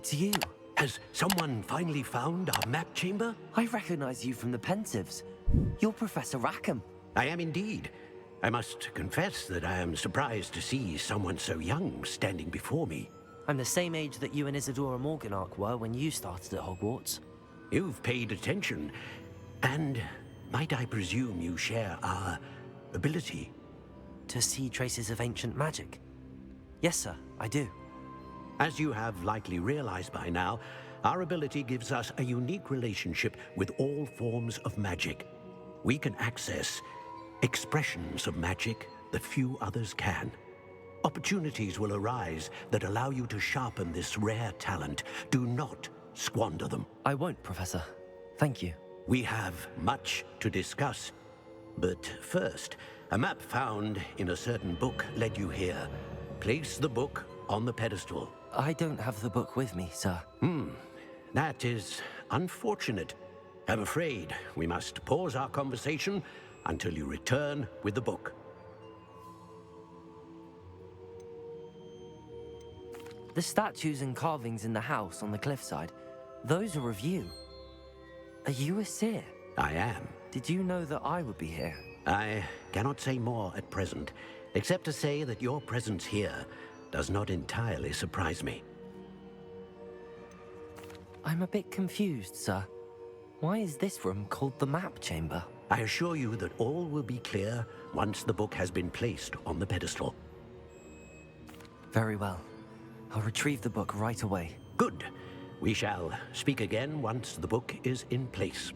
It's you. Has someone finally found our map chamber? I recognize you from the Pensieves. You're Professor Rackham. I am indeed. I must confess that I am surprised to see someone so young standing before me. I'm the same age that you and Isadora Morganach were when you started at Hogwarts. You've paid attention, and might I presume you share our ability? To see traces of ancient magic? Yes, sir, I do. As you have likely realized by now, our ability gives us a unique relationship with all forms of magic. We can access expressions of magic that few others can. Opportunities will arise that allow you to sharpen this rare talent. Do not squander them. I won't, Professor. Thank you. We have much to discuss. But first, a map found in a certain book led you here. Place the book on the pedestal. I don't have the book with me, sir. That is unfortunate. I'm afraid we must pause our conversation until you return with the book. The statues and carvings in the house on the cliffside, those are of you. Are you a seer? I am. Did you know that I would be here? I cannot say more at present, except to say that your presence here does not entirely surprise me. I'm a bit confused, sir. Why is this room called the map chamber? I assure you that all will be clear once the book has been placed on the pedestal. Very well. I'll retrieve the book right away. Good. We shall speak again once the book is in place.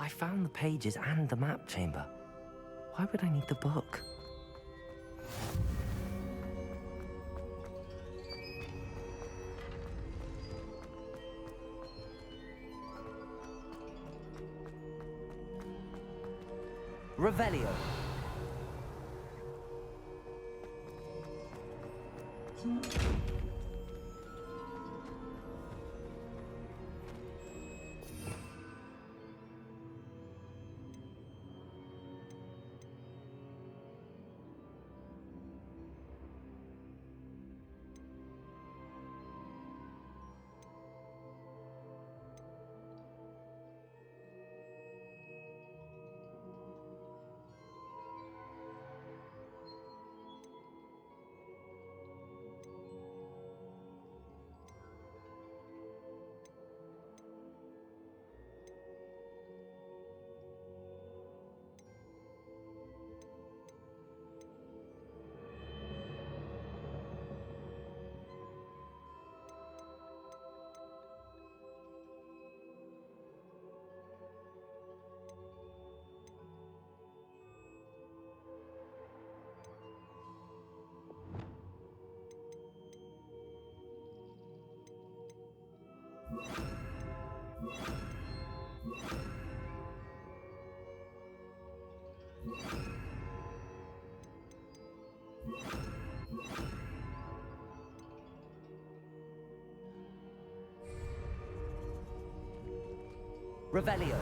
I found the pages and the map chamber. Why would I need the book? Revelio. Revelio.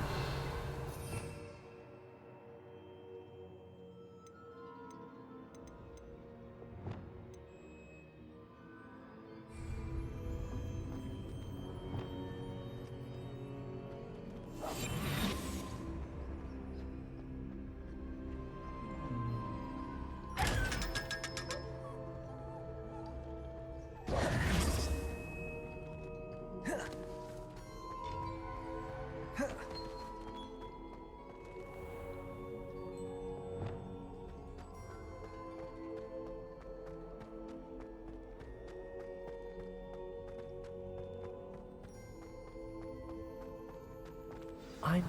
I'm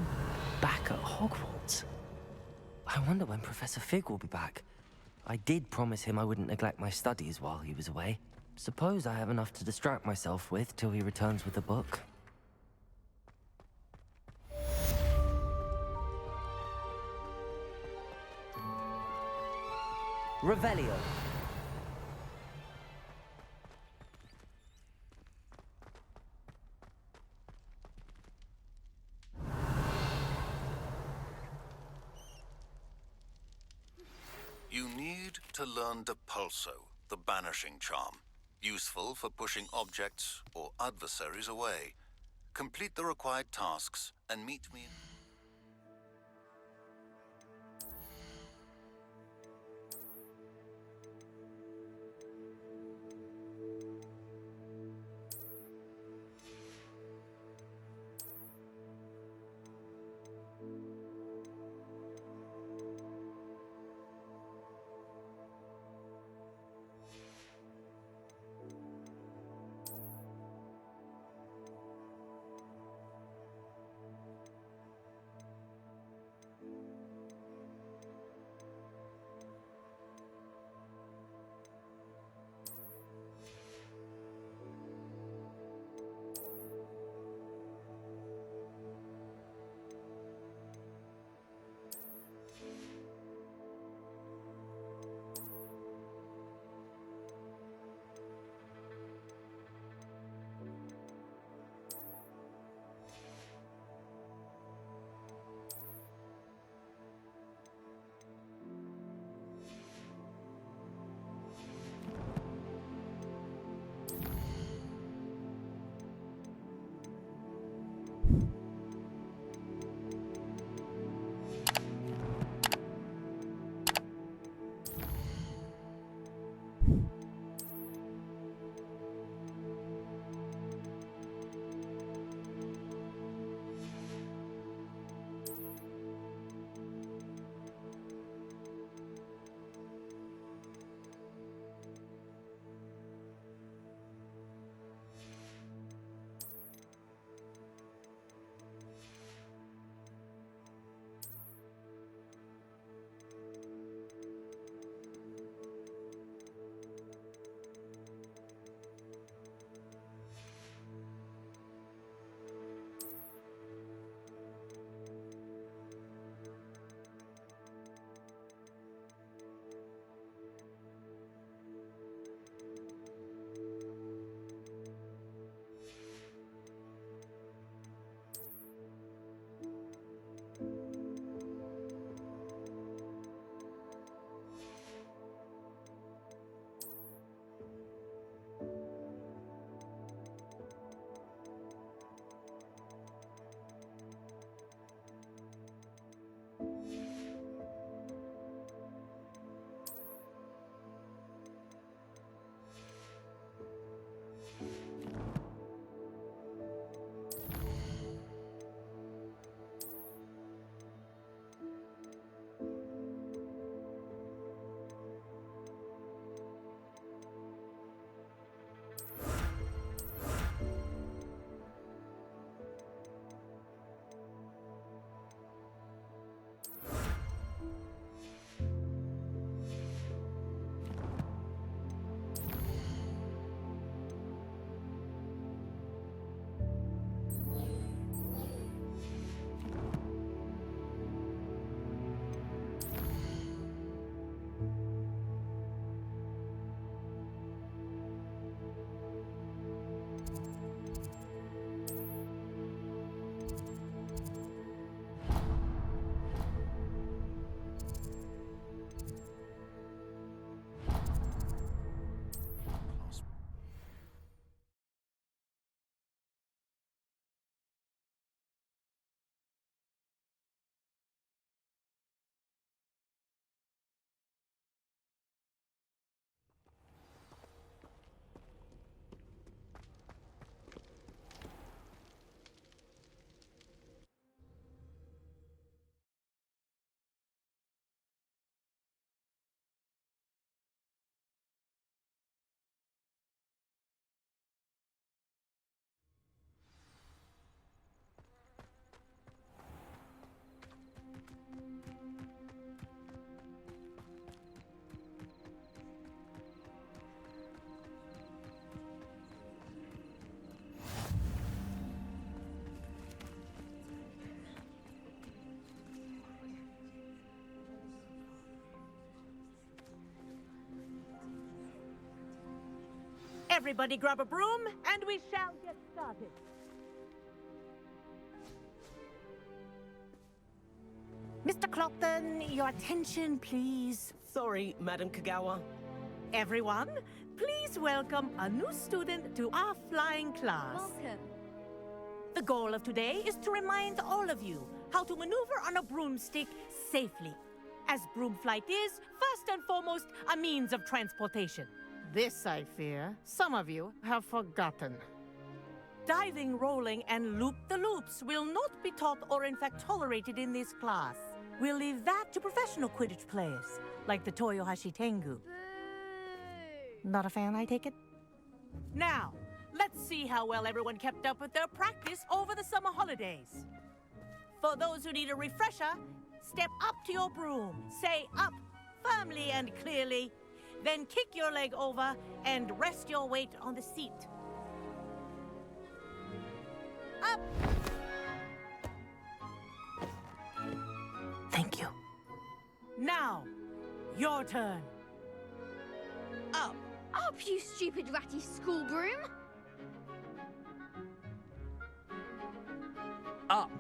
back at Hogwarts. I wonder when Professor Fig will be back. I did promise him I wouldn't neglect my studies while he was away. Suppose I have enough to distract myself with till he returns with a book. Revelio. You need to learn Depulso, the banishing charm. Useful for pushing objects or adversaries away. Complete the required tasks and meet me in... Everybody grab a broom, and we shall get started. Mr. Clopton, your attention, please. Sorry, Madam Kagawa. Everyone, please welcome a new student to our flying class. Welcome. The goal of today is to remind all of you how to maneuver on a broomstick safely, as broom flight is, first and foremost, a means of transportation. This, I fear, some of you have forgotten. Diving, rolling, and loop-the-loops will not be taught or in fact tolerated in this class. We'll leave that to professional Quidditch players, like the Toyohashi Tengu. Boo! Not a fan, I take it? Now, let's see how well everyone kept up with their practice over the summer holidays. For those who need a refresher, step up to your broom, say up firmly and clearly, then kick your leg over and rest your weight on the seat. Up! Thank you. Now, your turn. Up! Up, you stupid ratty school broom! Up.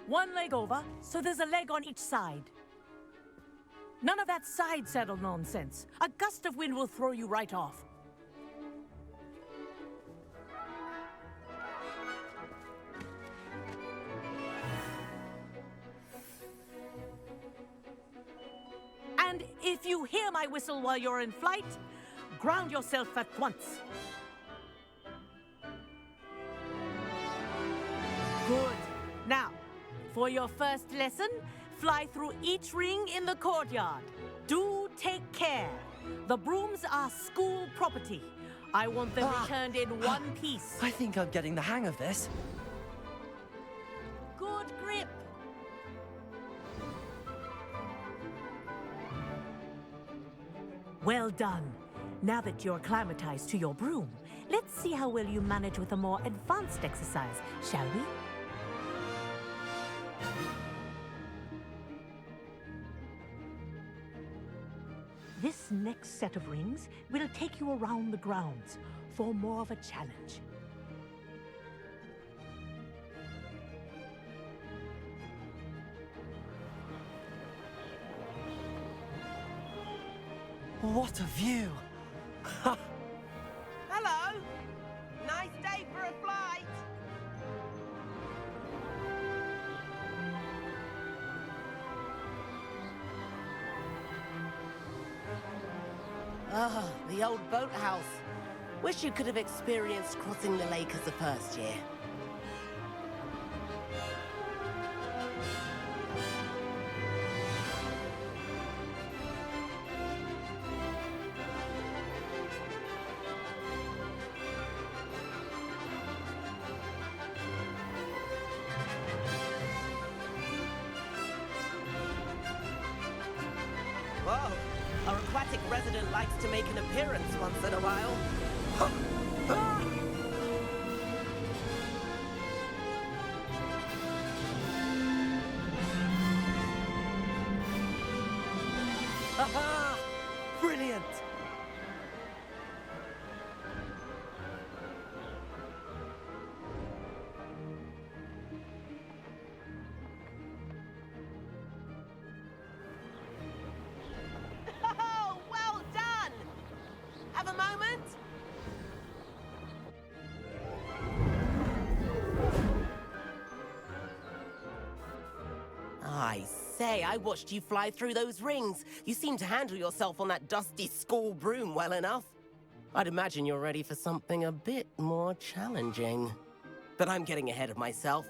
One leg over, so there's a leg on each side. None of that side saddle nonsense. A gust of wind will throw you right off. And if you hear my whistle while you're in flight, ground yourself at once. Good. Now, for your first lesson, fly through each ring in the courtyard. Do take care. The brooms are school property. I want them returned in one piece. I think I'm getting the hang of this. Good grip. Well done. Now that you're acclimatized to your broom, let's see how well you manage with a more advanced exercise, shall we? This next set of rings will take you around the grounds for more of a challenge. What a view! Hello! Nice day for a flight! Ah, the old boathouse. Wish you could have experienced crossing the lake as a first year. Whoa! Our aquatic resident likes to make an appearance once in a while. Aha! Brilliant! Oh, well done! Have a moment? I say, I watched you fly through those rings. You seem to handle yourself on that dusty school broom well enough. I'd imagine you're ready for something a bit more challenging. But I'm getting ahead of myself.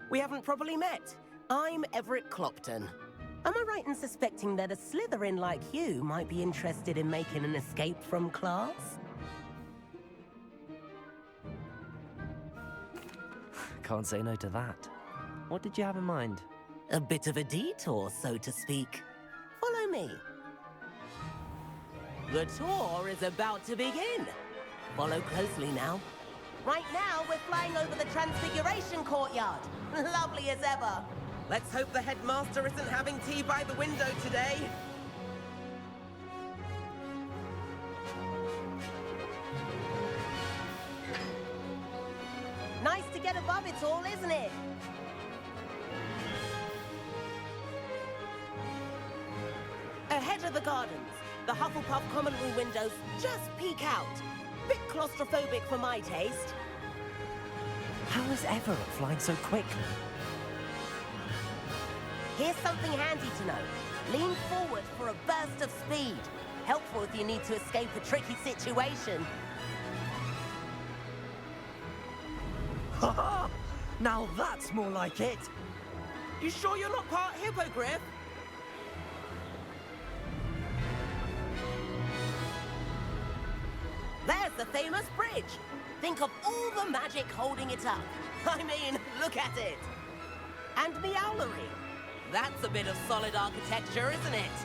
We haven't properly met. I'm Everett Clopton. Am I right in suspecting that a Slytherin like you might be interested in making an escape from class? Can't say no to that. What did you have in mind? A bit of a detour, so to speak. Follow me. The tour is about to begin. Follow closely now. Right now, we're flying over the Transfiguration Courtyard. Lovely as ever. Let's hope the headmaster isn't having tea by the window today. get above it all, isn't it? Ahead of the gardens, the Hufflepuff common room windows just peek out. Bit claustrophobic for my taste. How is Everett flying so quickly? Here's something handy to know. Lean forward for a burst of speed. Helpful if you need to escape a tricky situation. Ha! Now that's more like it. You sure you're not part hippogriff? There's the famous bridge. Think of all the magic holding it up. I mean, look at it. And the owlery. That's a bit of solid architecture, isn't it?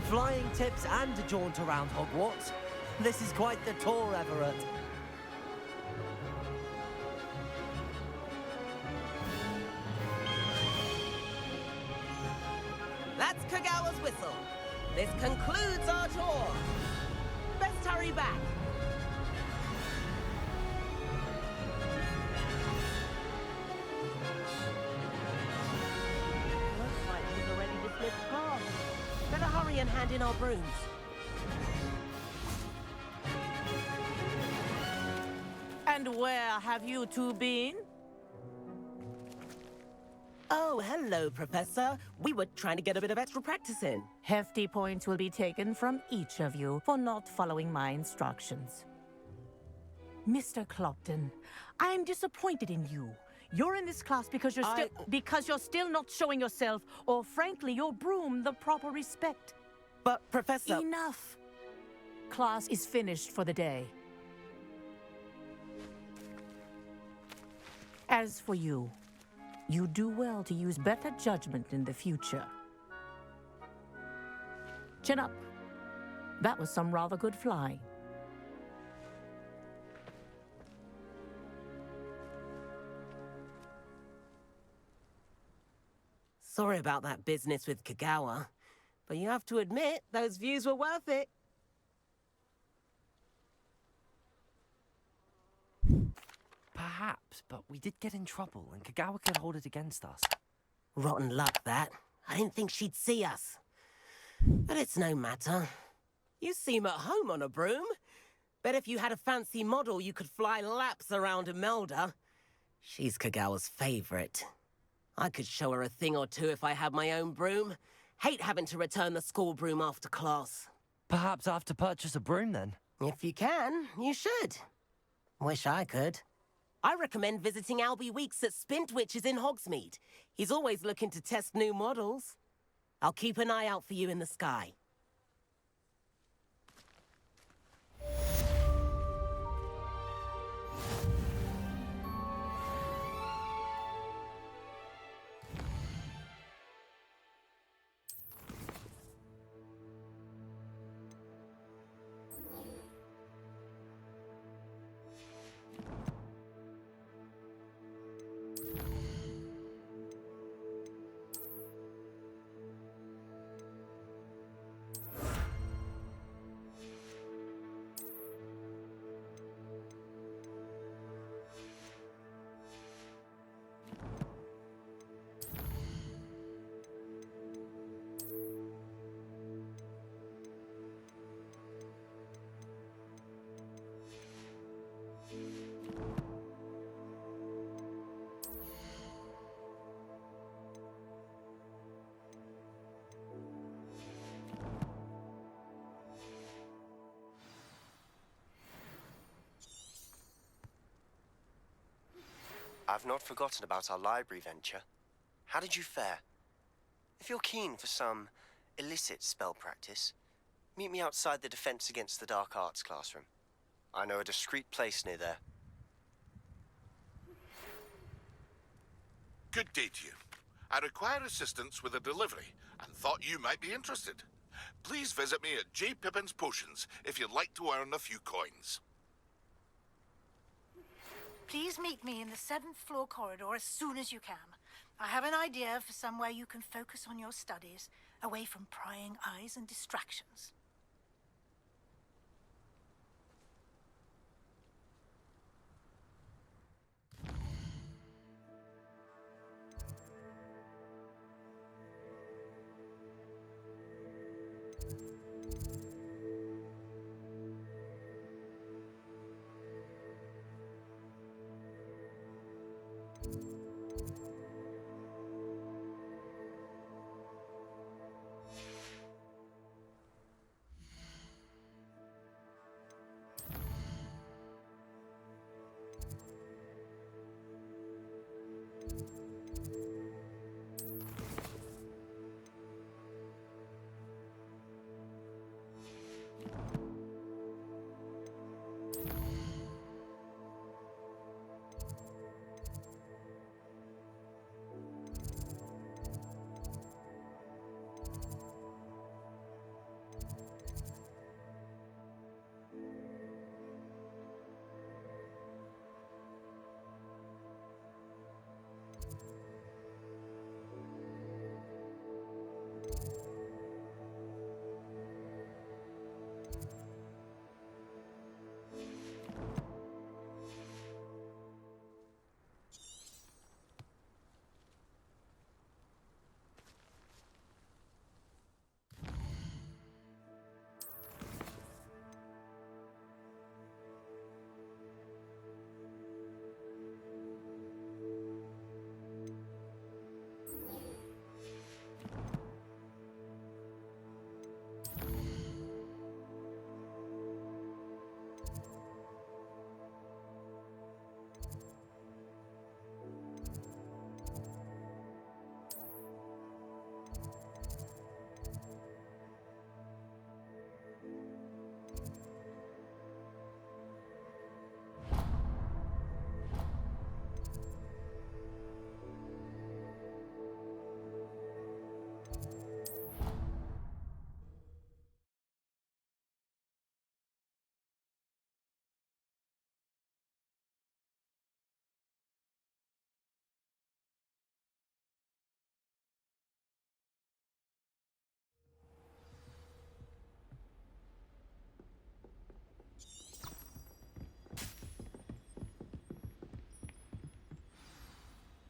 Flying tips and a jaunt around Hogwarts. This is quite the tour, Everett. That's Kagawa's whistle. This concludes our tour. Best hurry back. Looks like we've already dismissed class. Better hurry and hand in our brooms. And where have you two been? Oh, hello, Professor. We were trying to get a bit of extra practice in. Hefty points will be taken from each of you for not following my instructions. Mr. Clopton, I'm disappointed in you. You're in this class because you're still not showing yourself, or frankly, your broom, the proper respect. But, Professor... Enough. Class is finished for the day. As for you, you do well to use better judgment in the future. Chin up. That was some rather good flying. Sorry about that business with Kagawa, but you have to admit, those views were worth it. Perhaps, but we did get in trouble, and Kagawa could hold it against us. Rotten luck, that. I didn't think she'd see us. But it's no matter. You seem at home on a broom. Bet if you had a fancy model, you could fly laps around Imelda. She's Kagawa's favorite. I could show her a thing or two if I had my own broom. Hate having to return the school broom after class. Perhaps I have to purchase a broom, then? If you can, you should. Wish I could. I recommend visiting Albie Weeks at Spintwitches in Hogsmeade. He's always looking to test new models. I'll keep an eye out for you in the sky. I've not forgotten about our library venture. How did you fare? If you're keen for some illicit spell practice, meet me outside the Defense Against the Dark Arts classroom. I know a discreet place near there. Good day to you. I require assistance with a delivery and thought you might be interested. Please visit me at J. Pippin's Potions if you'd like to earn a few coins. Please meet me in the 7th floor corridor as soon as you can. I have an idea for somewhere you can focus on your studies, away from prying eyes and distractions.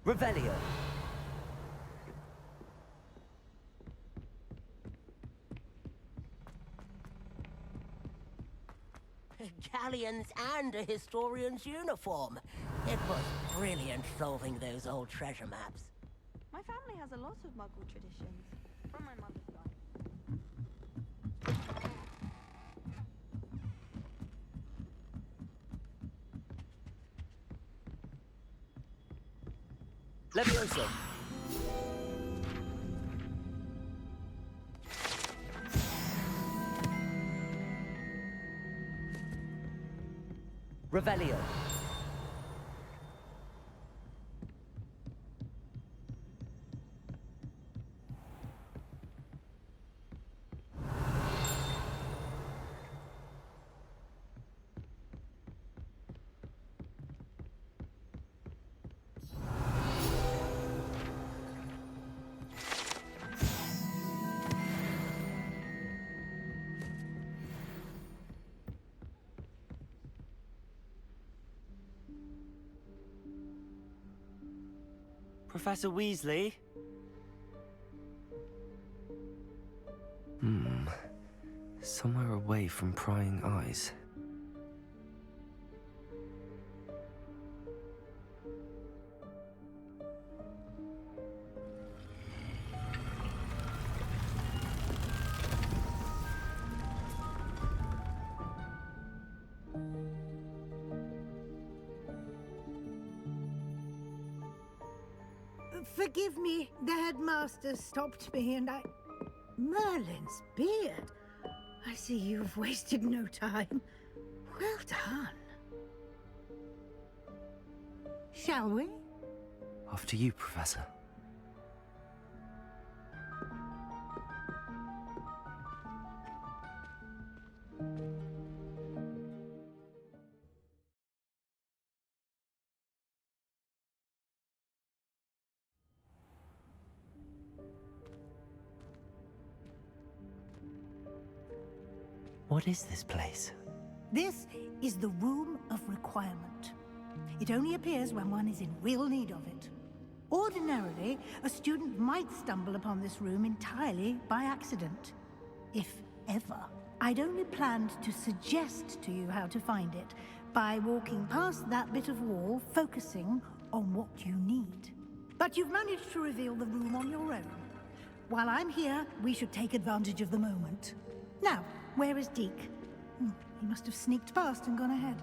Revelio. Galleons and a historian's uniform. It was brilliant solving those old treasure maps. My family has a lot of Muggle traditions from my mother's side. Levioso. Revelio. Professor Weasley? Somewhere away from prying eyes. Forgive me, the headmaster stopped me and I... Merlin's beard. I see you've wasted no time. Well done. Shall we? After you, Professor. What is this place? This is the Room of Requirement. It only appears when one is in real need of it. Ordinarily, a student might stumble upon this room entirely by accident. If ever. I'd only planned to suggest to you how to find it by walking past that bit of wall, focusing on what you need. But you've managed to reveal the room on your own. While I'm here, we should take advantage of the moment. Now, where is Deke? He must have sneaked past and gone ahead.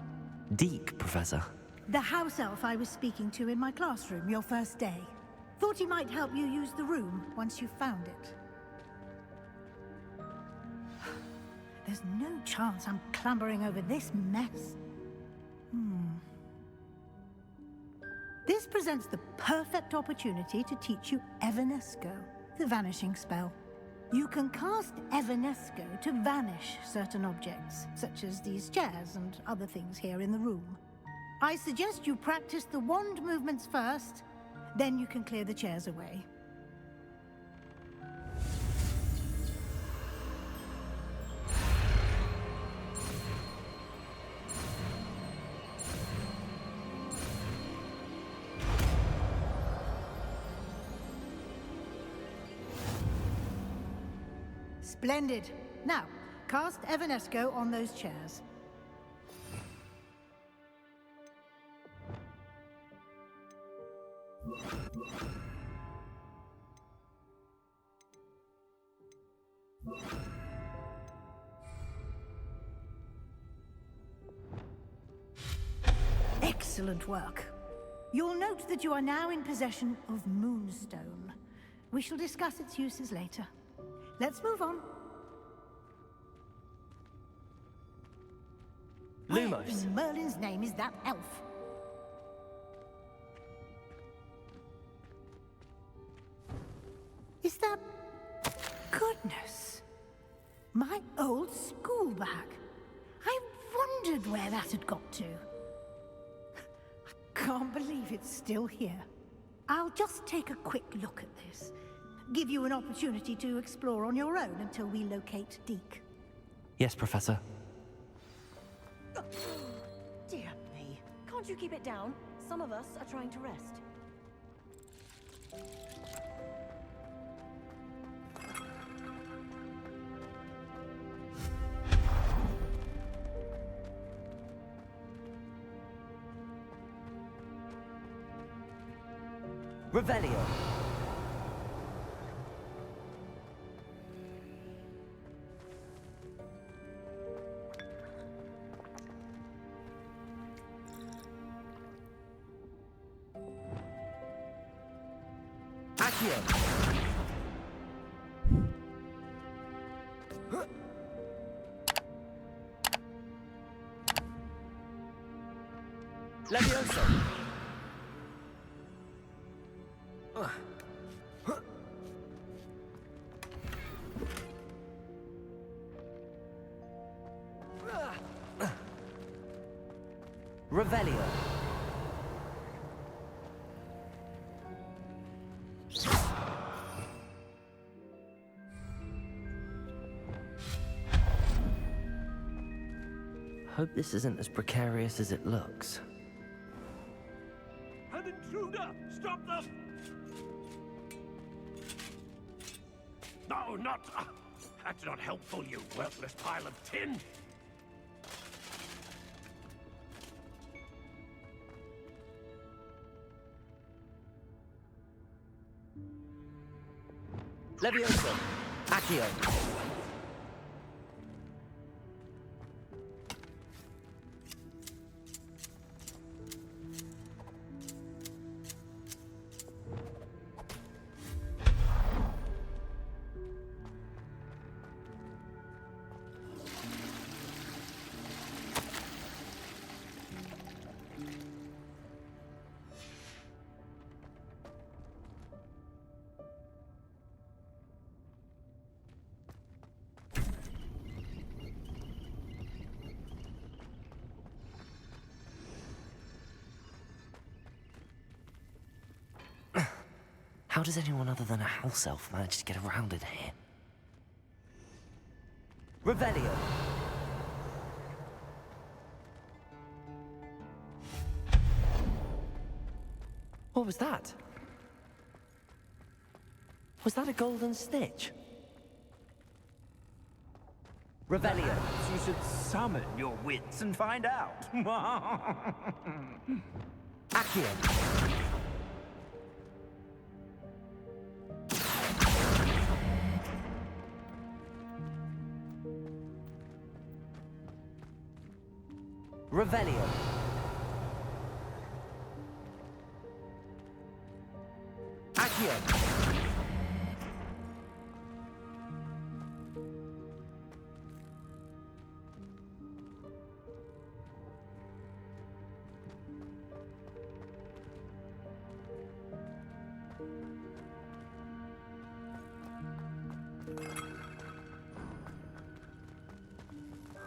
Deke, Professor. The house elf I was speaking to in my classroom your first day. Thought he might help you use the room once you found it. There's no chance I'm clambering over this mess. This presents the perfect opportunity to teach you Evanesco, the vanishing spell. You can cast Evanesco to vanish certain objects, such as these chairs and other things here in the room. I suggest you practice the wand movements first, then you can clear the chairs away. Splendid. Now, cast Evanesco on those chairs. Excellent work. You'll note that you are now in possession of Moonstone. We shall discuss its uses later. Let's move on. Lumos. Where in Merlin's name is that elf? Is that... Goodness. My old school bag. I wondered where that had got to. I can't believe it's still here. I'll just take a quick look at this. Give you an opportunity to explore on your own until we locate Deke. Yes, Professor. Dear me. Can't you keep it down? Some of us are trying to rest. Revelio. Accio. Levioso. Revelio. Hope this isn't as precarious as it looks. An intruder! Stop them! No, not... that's not helpful, you worthless pile of tin! Levioso. Accio. How does anyone other than a house elf manage to get around in here? Revelio. What was that? Was that a golden snitch? Revelio. You should summon your wits and find out. Accio. Revelio. Accio.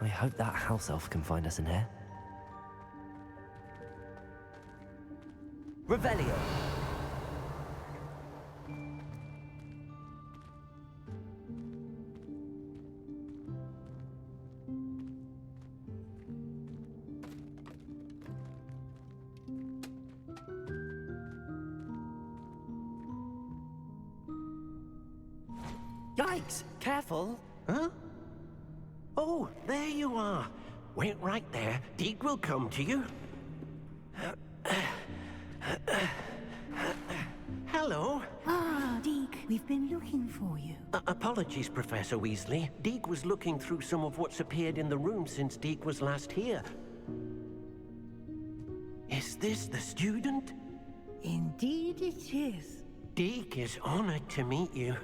I hope that house elf can find us in here. Revelio. Yikes! Careful! Huh? Oh, there you are. Wait right there. Deke will come to you. Hello. Ah, Deke, we've been looking for you. Apologies, Professor Weasley. Deke was looking through some of what's appeared in the room since Deke was last here. Is this the student? Indeed it is. Deke is honored to meet you.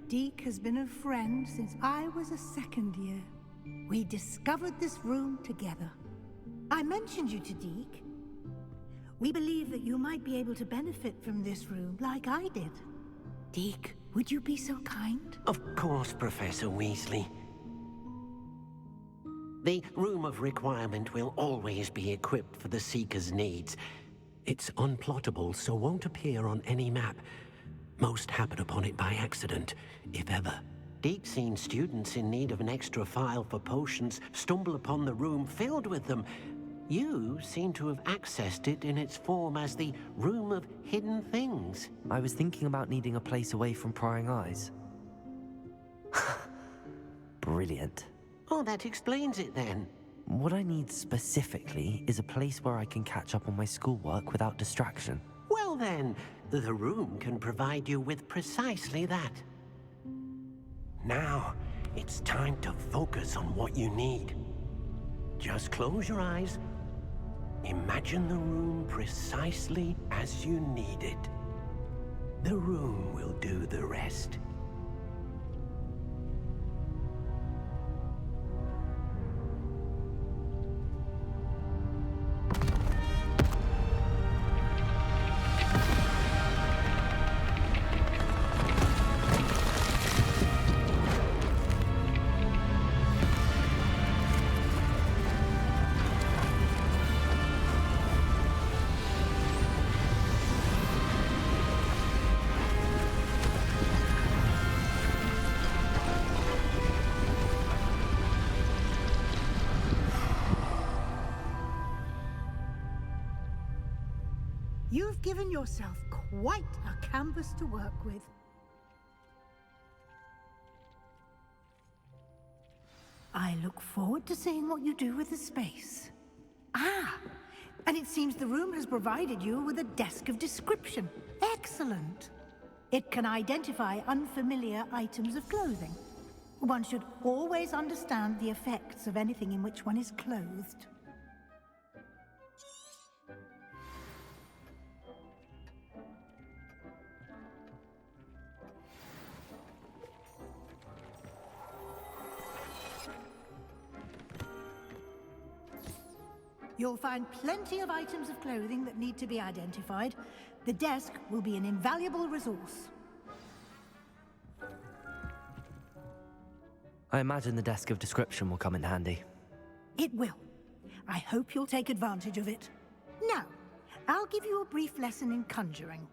Deke has been a friend since I was a second year. We discovered this room together. I mentioned you to Deke. We believe that you might be able to benefit from this room like I did. Deke, would you be so kind? Of course, Professor Weasley. The Room of Requirement will always be equipped for the Seeker's needs. It's unplottable, so won't appear on any map. Most happen upon it by accident, if ever. Deke's seen students in need of an extra file for potions stumble upon the room filled with them, You seem to have accessed it in its form as the Room of Hidden Things. I was thinking about needing a place away from prying eyes. Brilliant. Oh, that explains it then. What I need specifically is a place where I can catch up on my schoolwork without distraction. Well then, the room can provide you with precisely that. Now, it's time to focus on what you need. Just close your eyes. Imagine the room precisely as you need it. The room will do the rest. You've given yourself quite a canvas to work with. I look forward to seeing what you do with the space. Ah, and it seems the room has provided you with a desk of description. Excellent. It can identify unfamiliar items of clothing. One should always understand the effects of anything in which one is clothed. You'll find plenty of items of clothing that need to be identified. The desk will be an invaluable resource. I imagine the desk of description will come in handy. It will. I hope you'll take advantage of it. Now, I'll give you a brief lesson in conjuring.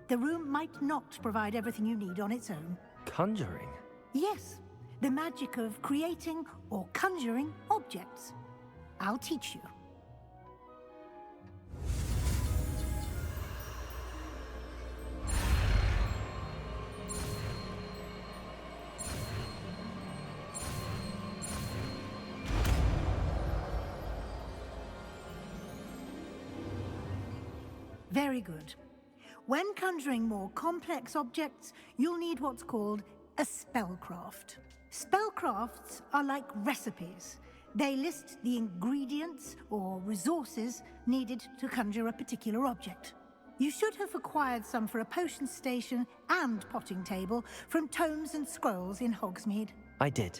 The room might not provide everything you need on its own. Conjuring? Yes, the magic of creating or conjuring objects. I'll teach you. Very good. When conjuring more complex objects, you'll need what's called a spellcraft. Spellcrafts are like recipes. They list the ingredients or resources needed to conjure a particular object. You should have acquired some for a potion station and potting table from tomes and scrolls in Hogsmeade. I did.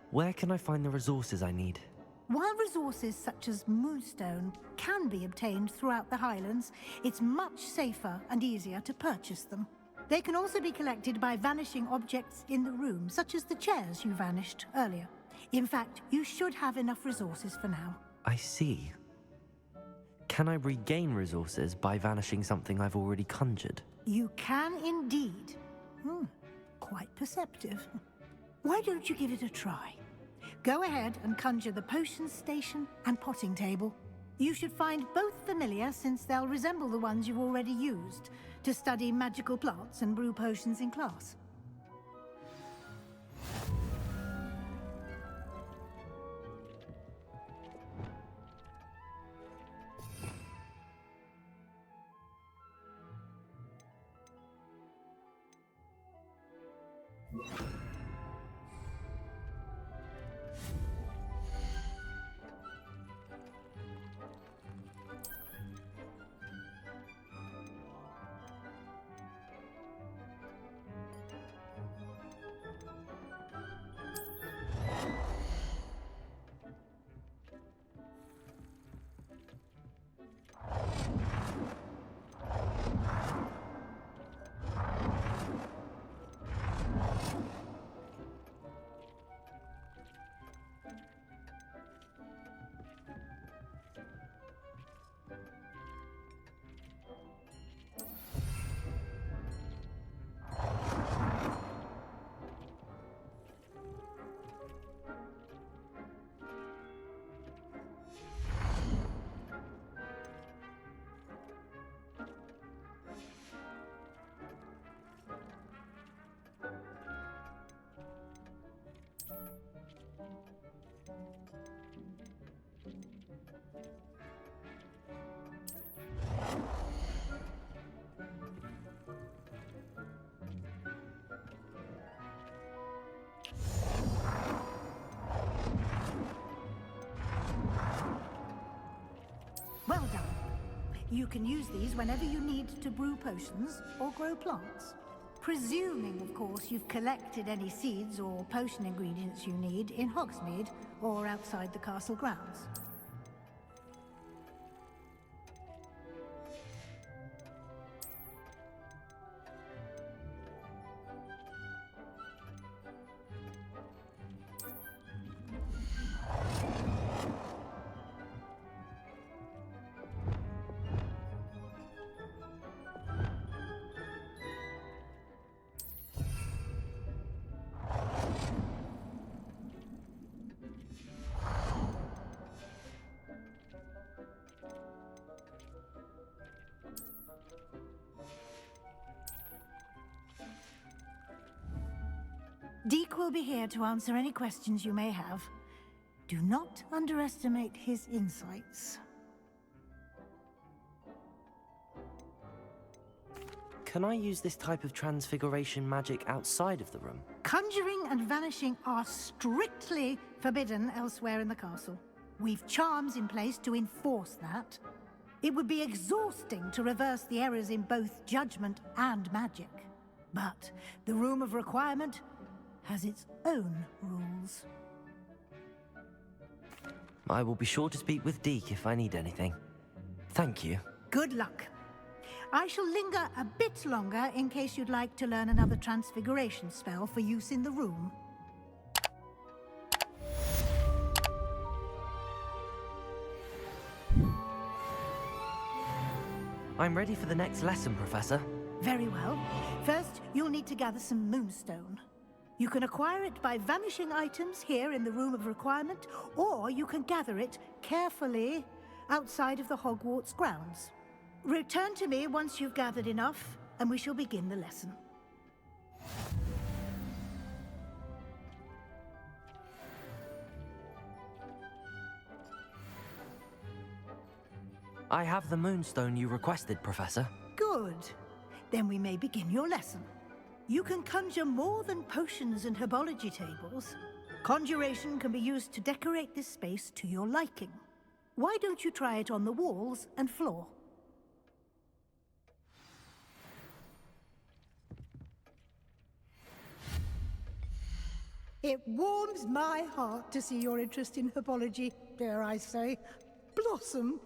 Where can I find the resources I need? While resources such as moonstone can be obtained throughout the Highlands, it's much safer and easier to purchase them. They can also be collected by vanishing objects in the room, such as the chairs you vanished earlier. In fact, you should have enough resources for now. I see. Can I regain resources by vanishing something I've already conjured? You can indeed. Quite perceptive. Why don't you give it a try? Go ahead and conjure the potion station and potting table. You should find both familiar, since they'll resemble the ones you've already used to study magical plants and brew potions in class. You can use these whenever you need to brew potions or grow plants. Presuming, of course, you've collected any seeds or potion ingredients you need in Hogsmeade or outside the castle grounds. Deke will be here to answer any questions you may have. Do not underestimate his insights. Can I use this type of transfiguration magic outside of the room? Conjuring and vanishing are strictly forbidden elsewhere in the castle. We've charms in place to enforce that. It would be exhausting to reverse the errors in both judgment and magic. But the Room of Requirement has its own rules. I will be sure to speak with Deke if I need anything. Thank you. Good luck. I shall linger a bit longer in case you'd like to learn another transfiguration spell for use in the room. I'm ready for the next lesson, Professor. Very well. First, you'll need to gather some moonstone. You can acquire it by vanishing items here in the Room of Requirement, or you can gather it carefully outside of the Hogwarts grounds. Return to me once you've gathered enough, and we shall begin the lesson. I have the moonstone you requested, Professor. Good. Then we may begin your lesson. You can conjure more than potions and herbology tables. Conjuration can be used to decorate this space to your liking. Why don't you try it on the walls and floor? It warms my heart to see your interest in herbology, dare I say, blossom.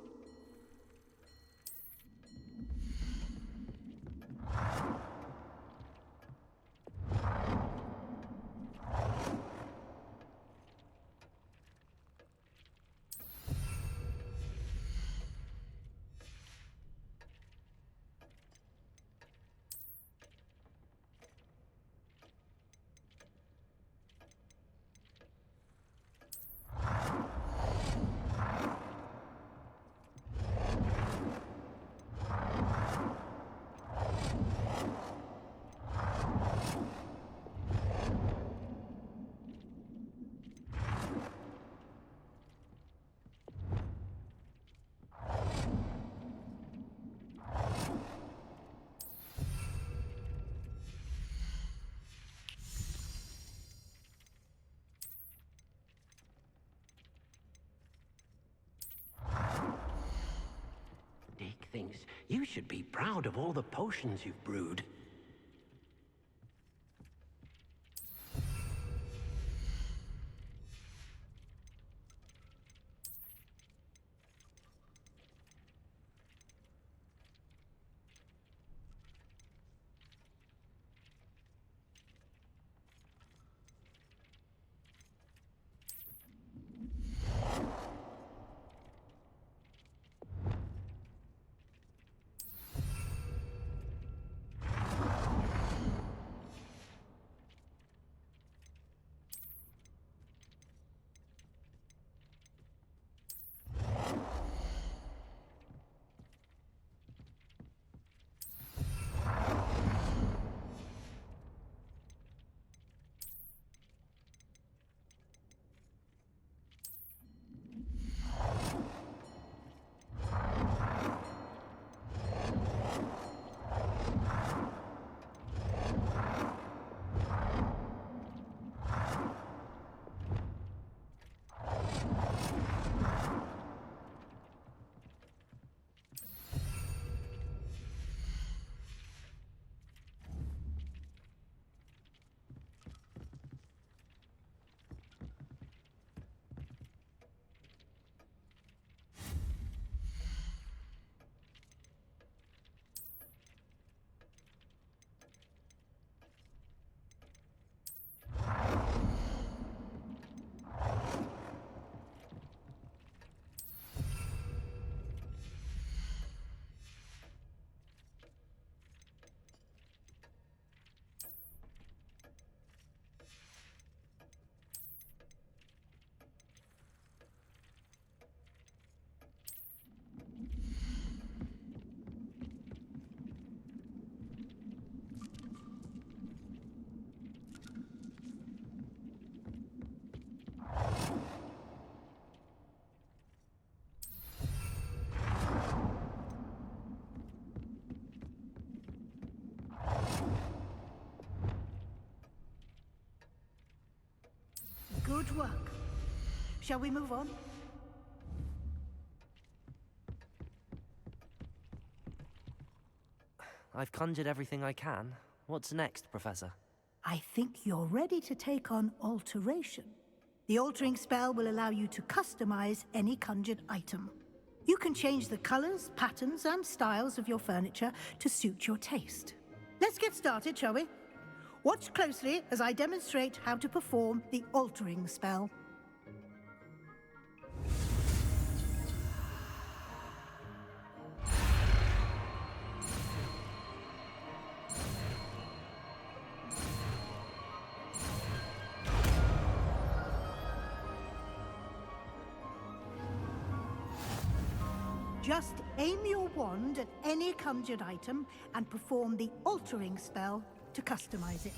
Deke thinks you should be proud of all the potions you've brewed. Good work. Shall we move on? I've conjured everything I can. What's next, Professor? I think you're ready to take on alteration. The altering spell will allow you to customize any conjured item. You can change the colors, patterns, and styles of your furniture to suit your taste. Let's get started, shall we? Watch closely as I demonstrate how to perform the altering spell. Just aim your wand at any conjured item and perform the altering spell to customize it.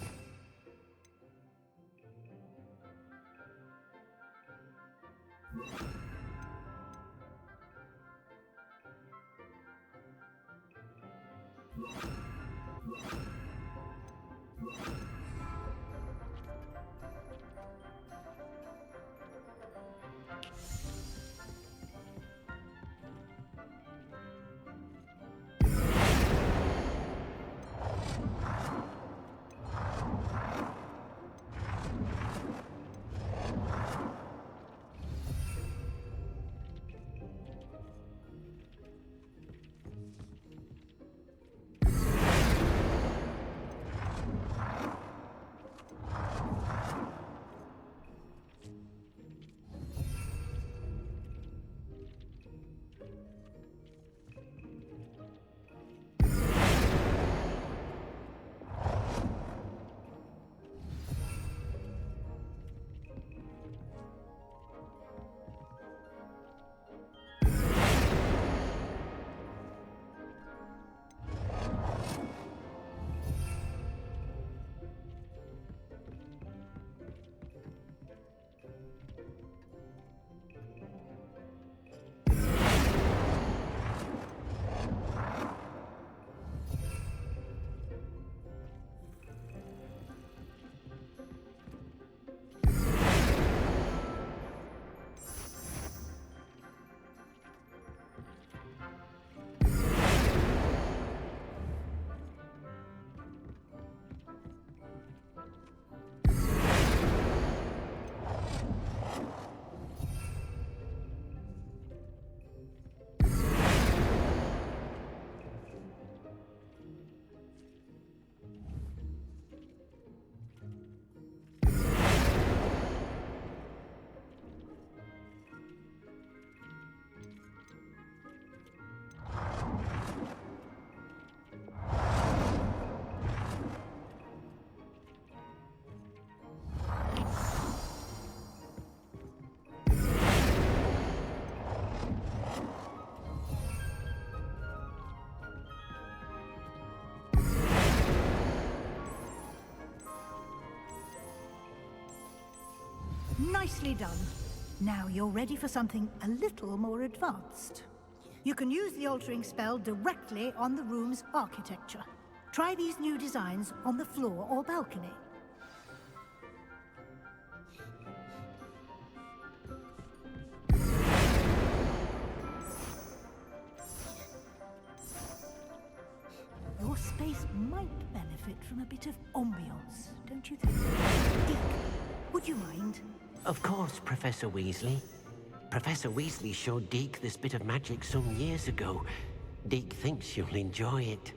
Nicely done. Now you're ready for something a little more advanced. You can use the altering spell directly on the room's architecture. Try these new designs on the floor or balcony. Your space might benefit from a bit of ambiance, don't you think? Dick, would you mind? Of course, Professor Weasley. Professor Weasley showed Deke this bit of magic some years ago. Deke thinks you'll enjoy it.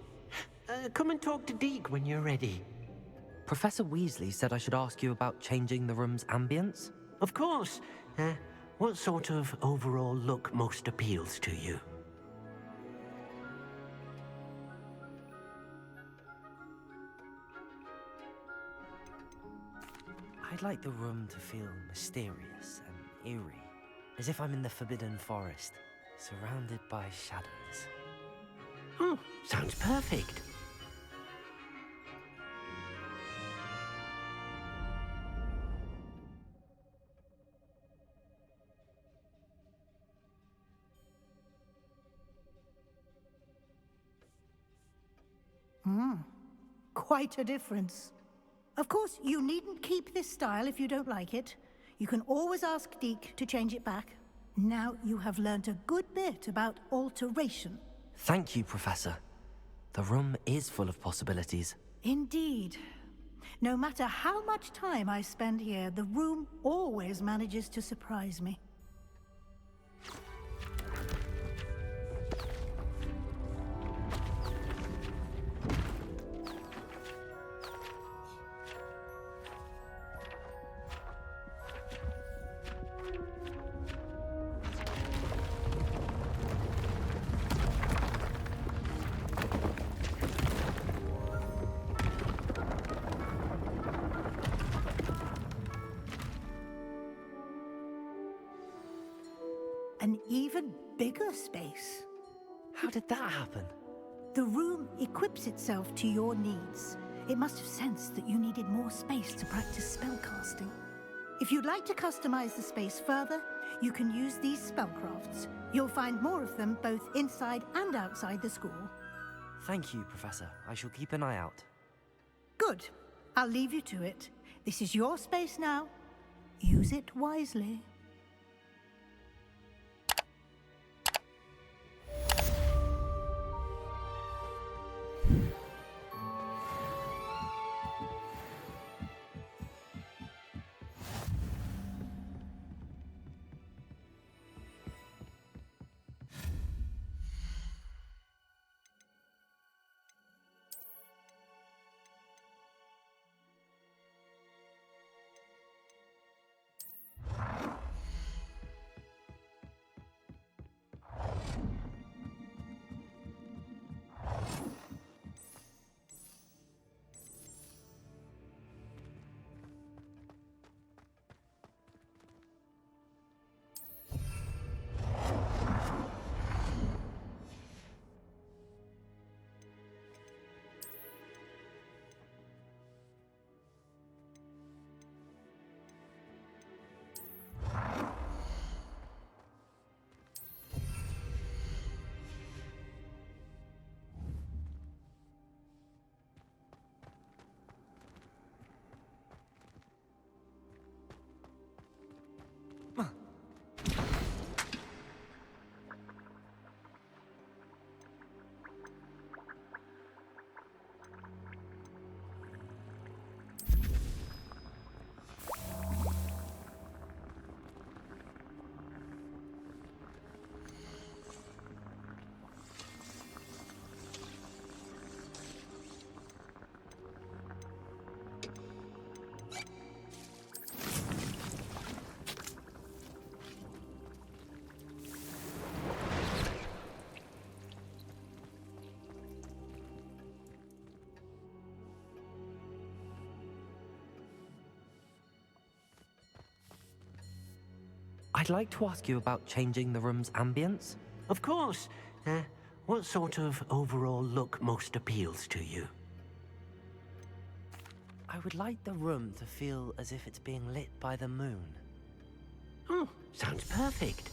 Come and talk to Deke when you're ready. Professor Weasley said I should ask you about changing the room's ambience? Of course. What sort of overall look most appeals to you? I'd like the room to feel mysterious and eerie, as if I'm in the Forbidden Forest, surrounded by shadows. Oh, sounds perfect. Quite a difference. Of course, you needn't keep this style if you don't like it. You can always ask Deke to change it back. Now you have learnt a good bit about alteration. Thank you, Professor. The room is full of possibilities. Indeed. No matter how much time I spend here, the room always manages to surprise me. An even bigger space. How did that happen? The room equips itself to your needs. It must have sensed that you needed more space to practice spellcasting. If you'd like to customize the space further, you can use these spellcrafts. You'll find more of them both inside and outside the school. Thank you, Professor. I shall keep an eye out. Good. I'll leave you to it. This is your space now. Use it wisely. I'd like to ask you about changing the room's ambience. Of course. What sort of overall look most appeals to you? I would like the room to feel as if it's being lit by the moon. Oh, sounds perfect.